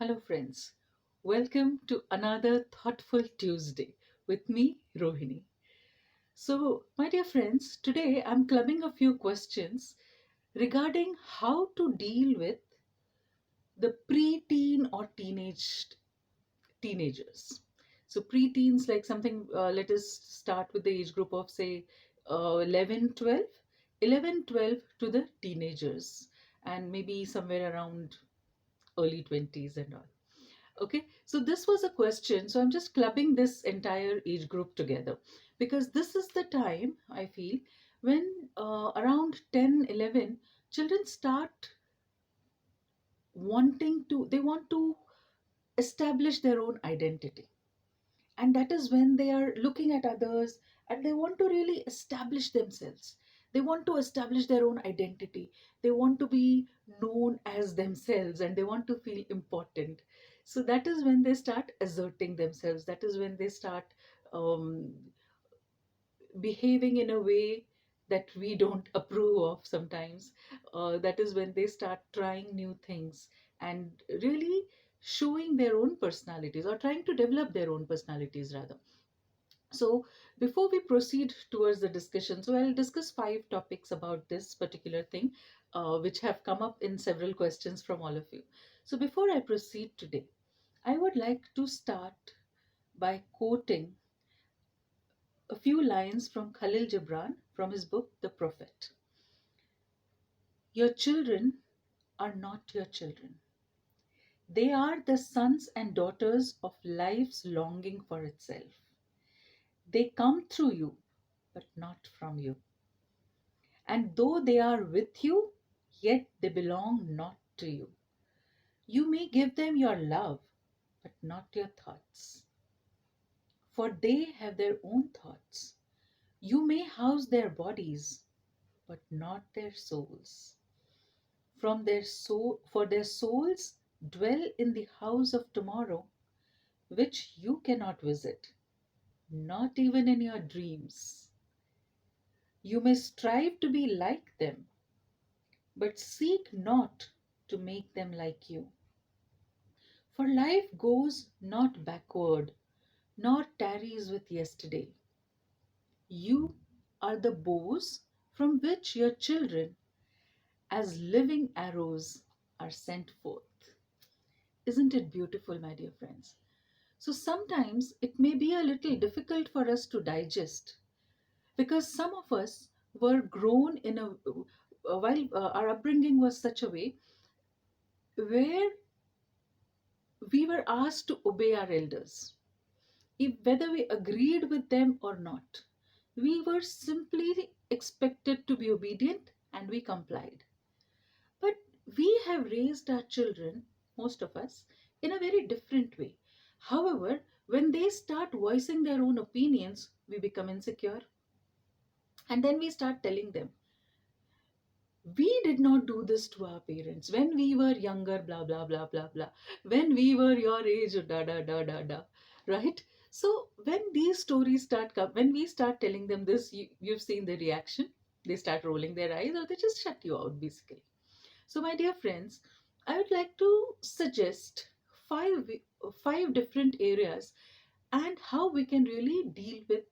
Hello, friends. Welcome to another thoughtful Tuesday with me, Rohini. So, my dear friends, today I'm clubbing a few questions regarding how to deal with the preteen or teenagers. So, preteens, like something, let us start with the age group of, say, 11, 12, 11, 12 to the teenagers, and maybe somewhere around early 20s and all. Okay, so this was a question. So I'm just clubbing this entire age group together because this is the time I feel when around 10, 11, children start they want to establish their own identity. And that is when they are looking at others and they want to really establish themselves. They want to establish their own identity. They want to be known as themselves and they want to feel important. So that is when they start asserting themselves. That is when they start um, behaving in a way that we don't approve of sometimes. That is when they start trying new things and really showing their own personalities or trying to develop their own personalities rather. So, before we proceed towards the discussion, so I'll discuss five topics about this particular thing, which have come up in several questions from all of you. So, before I proceed today, I would like to start by quoting a few lines from Khalil Gibran from his book, The Prophet. Your children are not your children. They are the sons and daughters of life's longing for itself. They come through you, but not from you. And though they are with you, yet they belong not to you. You may give them your love, but not your thoughts, for they have their own thoughts. You may house their bodies, but not their souls. For their souls dwell in the house of tomorrow, which you cannot visit, not even in your dreams. You may strive to be like them, but seek not to make them like you. For life goes not backward, nor tarries with yesterday. You are the bows from which your children, as living arrows, are sent forth. Isn't it beautiful, my dear friends? So sometimes it may be a little difficult for us to digest because some of us were grown in while our upbringing was such a way where we were asked to obey our elders if whether we agreed with them or not. We were simply expected to be obedient and we complied. But we have raised our children, most of us, in a very different way. However, when they start voicing their own opinions, we become insecure and then we start telling them, we did not do this to our parents when we were younger, blah, blah, blah, blah, blah. When we were your age, da, da, da, da, da. Right? So when these stories when we start telling them this, you've seen the reaction. They start rolling their eyes or they just shut you out, basically. So, my dear friends, I would like to suggest five, five different areas and how we can really deal with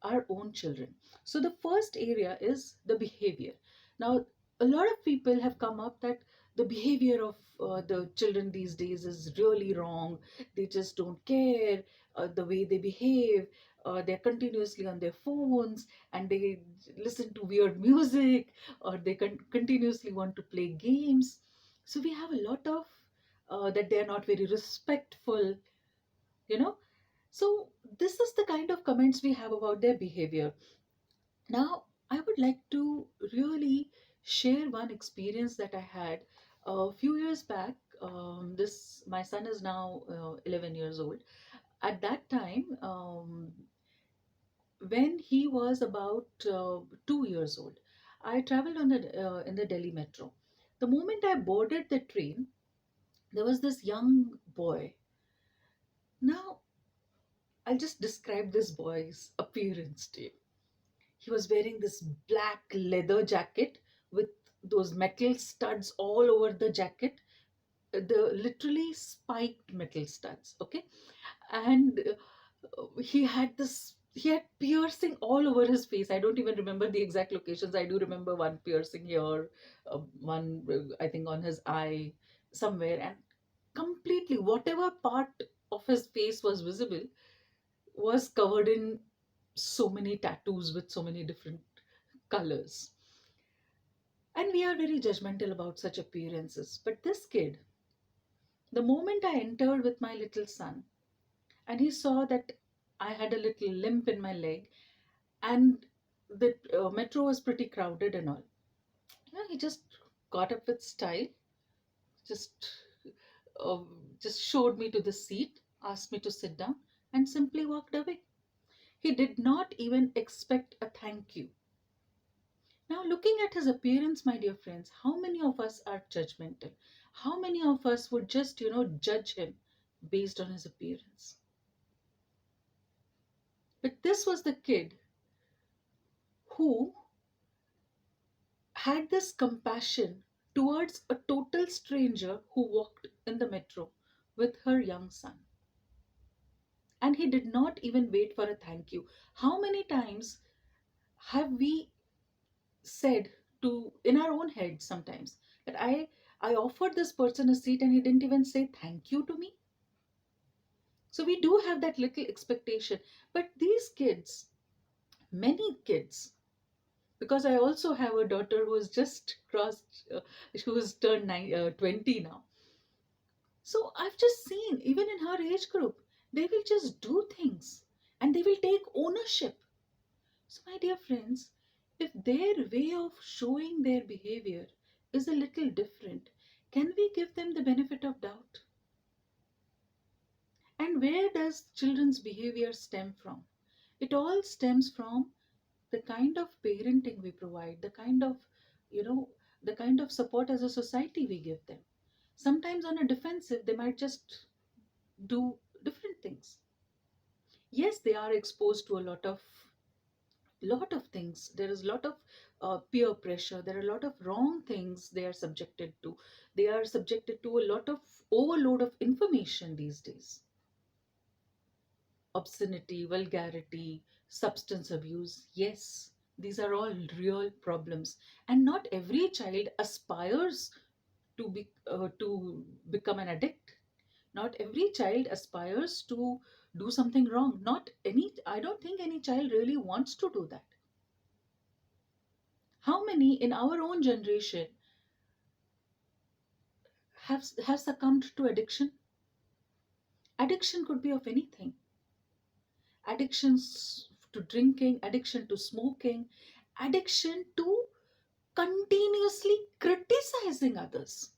our own children. So the first area is the behavior. Now, a lot of people have come up that the behavior of the children these days is really wrong. They just don't care the way they behave. They're continuously on their phones and they listen to weird music or they continuously want to play games. So we have a lot of that they are not very respectful, you know. So this is the kind of comments we have about their behavior. Now, I would like to really share one experience that I had a few years back. This my son is now 11 years old. At that time, when he was about 2 years old, I traveled on the in the Delhi metro. The moment I boarded the train, there was this young boy. Now, I'll just describe this boy's appearance to you. He was wearing this black leather jacket with those metal studs all over the jacket. the literally spiked metal studs. Okay, and he had piercing all over his face. I don't even remember the exact locations. I do remember one piercing here, one I think on his eye somewhere, and completely whatever part of his face was visible was covered in so many tattoos with so many different colors. And we are very judgmental about such appearances. But this kid, the moment I entered with my little son, and he saw that I had a little limp in my leg, and the metro was pretty crowded and all, he just got up with style, just uh, just showed me to the seat, asked me to sit down, and simply walked away. He did not even expect a thank you. Now, looking at his appearance, my dear friends, how many of us are judgmental? How many of us would just, judge him based on his appearance? But this was the kid who had this compassion towards a total stranger who walked in the metro with her young son. And he did not even wait for a thank you. How many times have we said to in our own head sometimes that I offered this person a seat and he didn't even say thank you to me? So we do have that little expectation. But these kids, many kids, because I also have a daughter who has just crossed, who has turned 20 now. So I've just seen, even in her age group, they will just do things and they will take ownership. So, my dear friends, if their way of showing their behavior is a little different, can we give them the benefit of doubt? And where does children's behavior stem from? It all stems from the kind of parenting we provide, you know, the kind of support as a society we give them. Sometimes on a defensive, they might just do different things. Yes, they are exposed to a lot of things. There is a lot of peer pressure. There are a lot of wrong things they are subjected to. They are subjected to a lot of overload of information these days. Obscenity, vulgarity, substance abuse. Yes, these are all real problems, and not every child aspires to become an addict. Not every child aspires to do something wrong. Not any. I don't think any child really wants to do that. How many in our own generation have succumbed to addiction? Addiction could be of anything. Addictions to drinking, addiction to smoking, addiction to continuously criticizing others.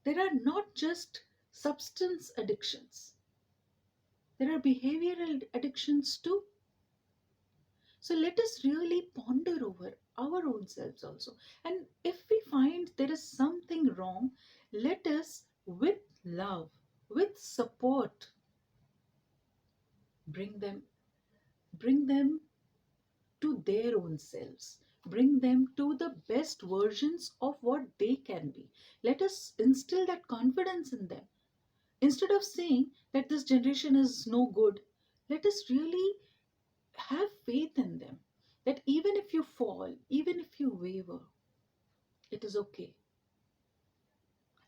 There are not just substance addictions, there are behavioral addictions too. So let us really ponder over our own selves also. And if we find there is something wrong, let us, with love, with support, bring them, bring them to their own selves. Bring them to the best versions of what they can be. Let us instill that confidence in them. Instead of saying that this generation is no good, let us really have faith in them, that even if you fall, even if you waver, it is okay.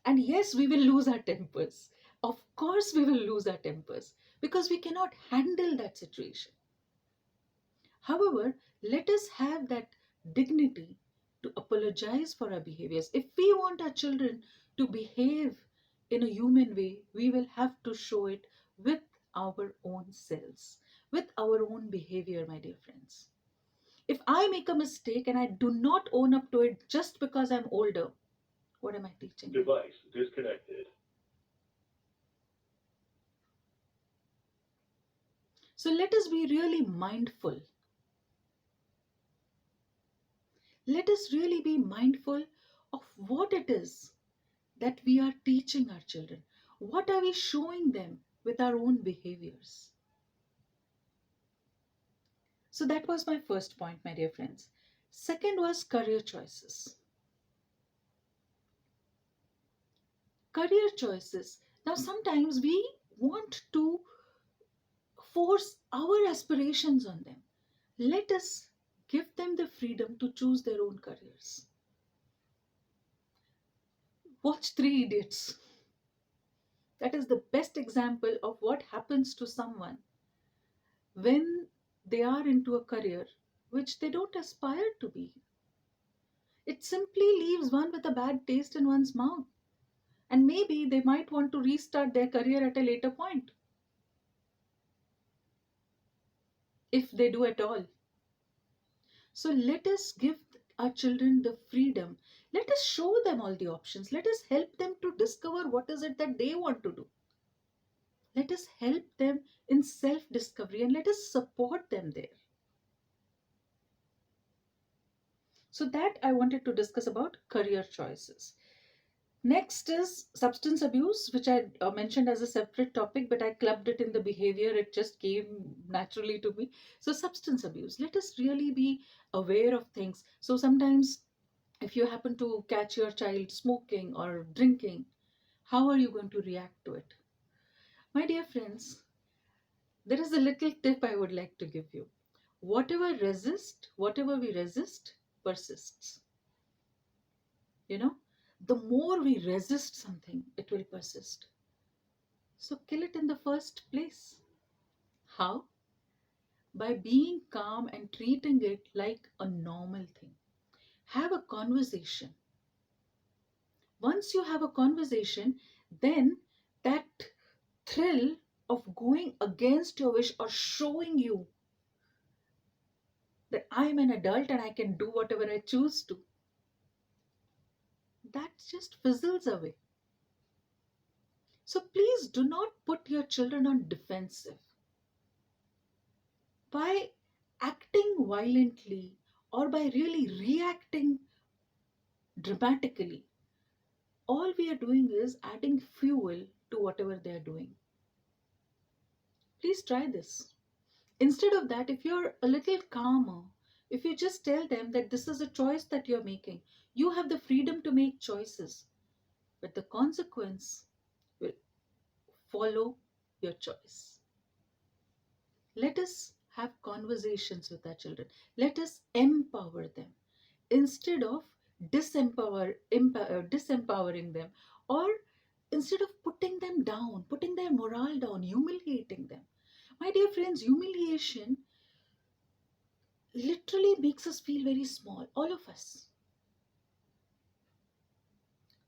And yes, we will lose our tempers. Of course, we will lose our tempers because we cannot handle that situation. However, let us have that dignity to apologize for our behaviors. If we want our children to behave in a human way, we will have to show it with our own selves, with our own behavior, my dear friends. If I make a mistake and I do not own up to it just because I'm older, what am I teaching? Device disconnected. So let us be really mindful. Let us really be mindful of what it is that we are teaching our children. What are we showing them with our own behaviors? So that was my first point, my dear friends. Second was career choices. Career choices. Now, sometimes we want to force our aspirations on them. Let us give them the freedom to choose their own careers. Watch Three Idiots. That is the best example of what happens to someone when they are into a career which they don't aspire to be. It simply leaves one with a bad taste in one's mouth. And maybe they might want to restart their career at a later point, if they do at all. So let us give our children the freedom. Let us show them all the options. Let us help them to discover what is it that they want to do. Let us help them in self discovery and let us support them there. So that I wanted to discuss about career choices. Next is substance abuse, which I mentioned as a separate topic, but I clubbed it in the behavior. It just came naturally to me. So, substance abuse. Let us really be aware of things. So, sometimes if you happen to catch your child smoking or drinking, how are you going to react to it? My dear friends, there is a little tip I would like to give you. Whatever we resist, persists. You know, the more we resist something, it will persist. So kill it in the first place. How? By being calm and treating it like a normal thing. Have a conversation. Once you have a conversation, then that thrill of going against your wish or showing you that I'm an adult and I can do whatever I choose to, that just fizzles away. So please do not put your children on defensive. By acting violently or by really reacting dramatically, all we are doing is adding fuel to whatever they are doing. Please try this. Instead of that, if you're a little calmer, if you just tell them that this is a choice that you're making, you have the freedom to make choices, but the consequence will follow your choice. Let us have conversations with our children. Let us empower them instead of disempowering them, or instead of putting them down, putting their morale down, humiliating them. My dear friends, humiliation literally makes us feel very small, all of us.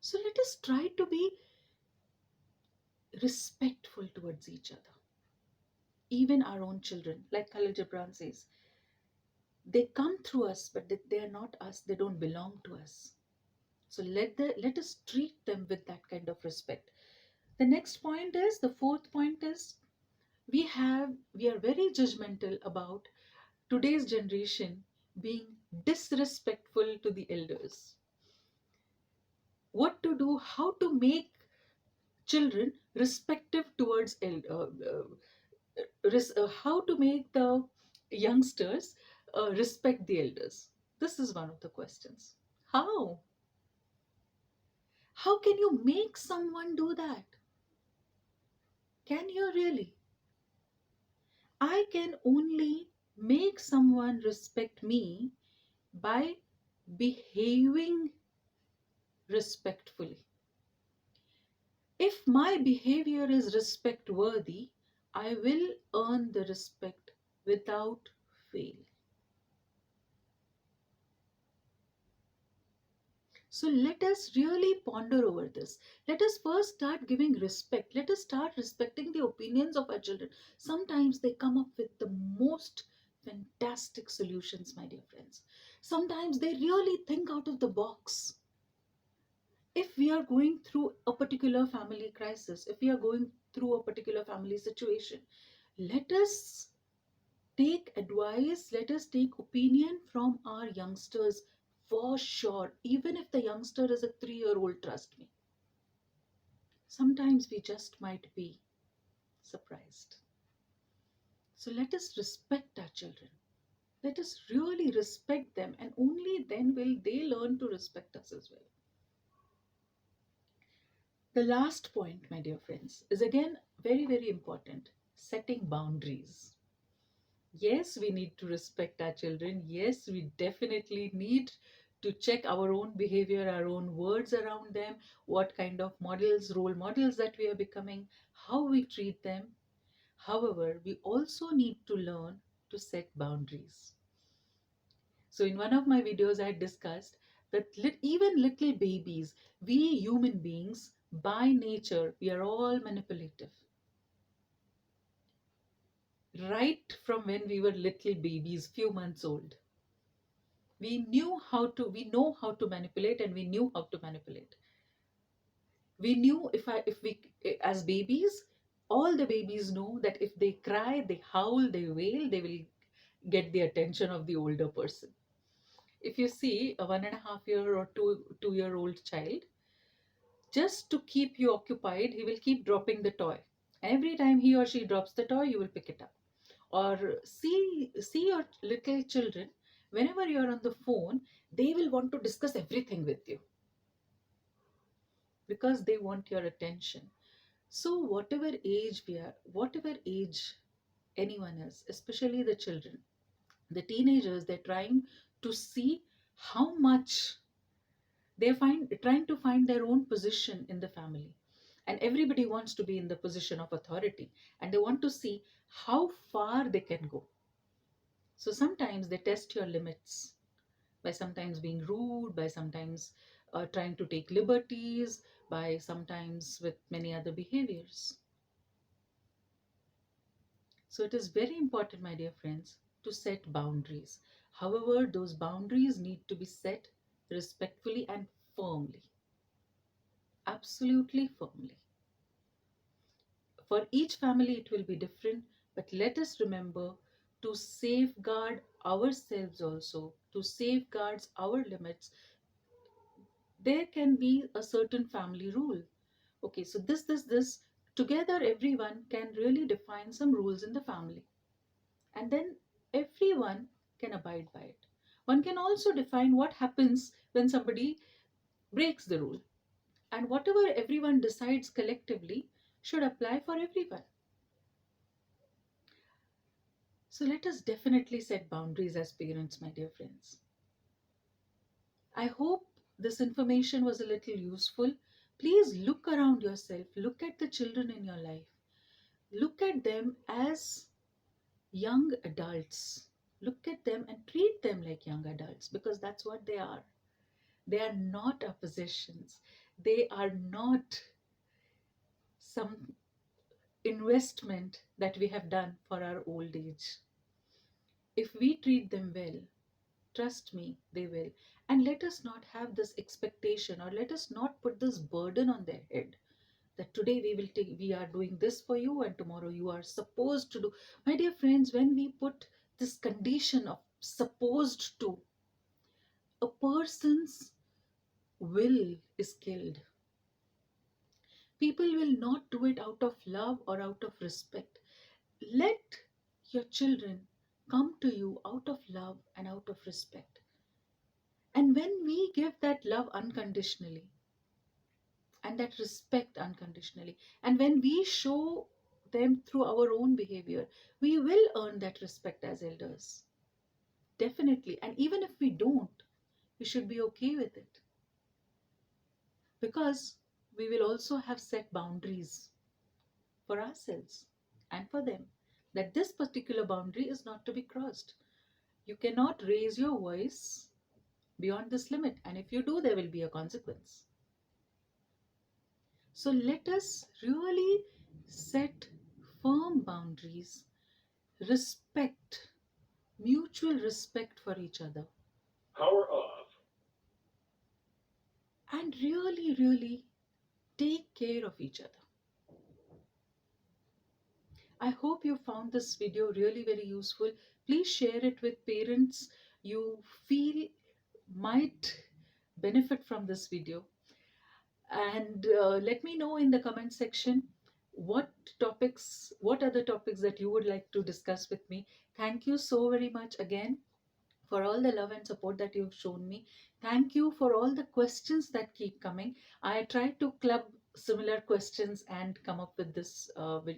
So let us try to be respectful towards each other, even our own children. Like Khalil Gibran says, they come through us, but they are not us, they don't belong to us. So let us treat them with that kind of respect. The next point is, the fourth point is, we are very judgmental about today's generation being disrespectful to the elders. What to do, how to make children respective towards how to make the youngsters respect the elders. This is one of the questions. How can you make someone do that? Can you really? I can only make someone respect me by behaving respectfully. If my behavior is respect worthy, I will earn the respect without fail. So let us really ponder over this. Let us first start giving respect. Let us start respecting the opinions of our children. Sometimes they come up with the most fantastic solutions, my dear friends. Sometimes they really think out of the box. If we are going through a particular family crisis, if we are going through a particular family situation, let us take advice, let us take opinion from our youngsters for sure, even if the youngster is a 3-year old, trust me. Sometimes we just might be surprised. So let us respect our children. Let us really respect them, and only then will they learn to respect us as well. The last point, my dear friends, is again very, very important: setting boundaries. Yes, we need to respect our children. Yes, we definitely need to check our own behavior, our own words around them, what kind of models, role models that we are becoming, how we treat them. However, we also need to learn to set boundaries. So, in one of my videos, I had discussed that even little babies, we human beings, by nature, we are all manipulative. Right from when we were little babies, few months old, we know how to manipulate, and we knew how to manipulate. We knew, if we, as babies, all the babies know that if they cry, they howl, they wail, they will get the attention of the older person. If you see a 1.5 year or 2 year old child, just to keep you occupied, he will keep dropping the toy. Every time he or she drops the toy, you will pick it up. Or see your little children, whenever you're on the phone, they will want to discuss everything with you because they want your attention. So whatever age anyone is, especially the children, the teenagers, they're trying to see how much they're trying to find their own position in the family. And everybody wants to be in the position of authority, and they want to see how far they can go. So sometimes they test your limits by sometimes being rude, by sometimes trying to take liberties, by sometimes with many other behaviors. So it is very important, my dear friends, to set boundaries. However, those boundaries need to be set respectfully and firmly, absolutely firmly. For each family, it will be different, but let us remember to safeguard ourselves also, to safeguard our limits. There can be a certain family rule. Okay, so this, together everyone can really define some rules in the family, and then everyone can abide by it. One can also define what happens when somebody breaks the rule, and whatever everyone decides collectively should apply for everyone. So let us definitely set boundaries as parents, my dear friends. I hope this information was a little useful. Please look around yourself, look at the children in your life, look at them as young adults. Look at them and treat them like young adults, because that's what they are. They are not our possessions, they are not some investment that we have done for our old age. If we treat them well, trust me, they will. And let us not have this expectation, or let us not put this burden on their head that today we are doing this for you and tomorrow you are supposed to do. My dear friends, when we put this condition of supposed to, a person's will is killed. People will not do it out of love or out of respect. Let your children come to you out of love and out of respect. And when we give that love unconditionally and that respect unconditionally, and when we show them through our own behavior, we will earn that respect as elders. Definitely. And even if we don't, we should be okay with it, because we will also have set boundaries for ourselves and for them, that this particular boundary is not to be crossed. You cannot raise your voice beyond this limit, and if you do, there will be a consequence. So let us really set firm boundaries, respect, mutual respect for each other, power off, and really, really take care of each other. I hope you found this video really very useful. Please share it with parents you feel might benefit from this video. And let me know in the comment section what are the topics that you would like to discuss with me. Thank you so very much again for all the love and support that you've shown me. Thank you for all the questions that keep coming. I try to club similar questions and come up with this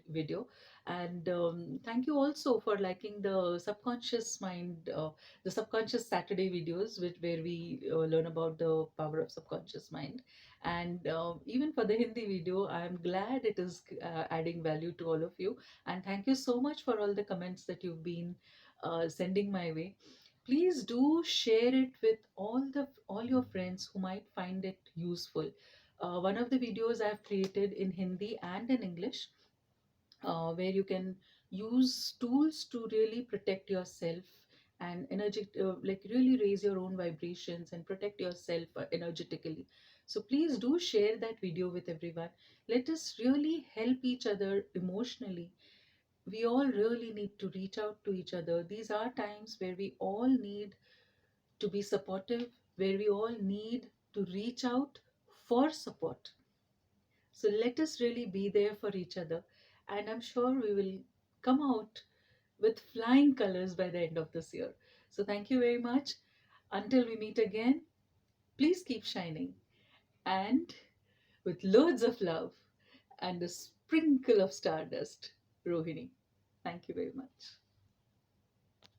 video. And thank you also for liking the subconscious mind, the subconscious Saturday videos, where we learn about the power of subconscious mind. And even for the Hindi video, I'm glad it is adding value to all of you. And thank you so much for all the comments that you've been sending my way. Please do share it with all your friends who might find it useful. One of the videos I've created in Hindi and in English, where you can use tools to really protect yourself and like really raise your own vibrations and protect yourself energetically. So please do share that video with everyone. Let us really help each other emotionally. We all really need to reach out to each other. These are times where we all need to be supportive, where we all need to reach out for support. So let us really be there for each other. And I'm sure we will come out with flying colors by the end of this year. So thank you very much. Until we meet again, please keep shining. And with loads of love and a sprinkle of stardust, Rohini. Thank you very much.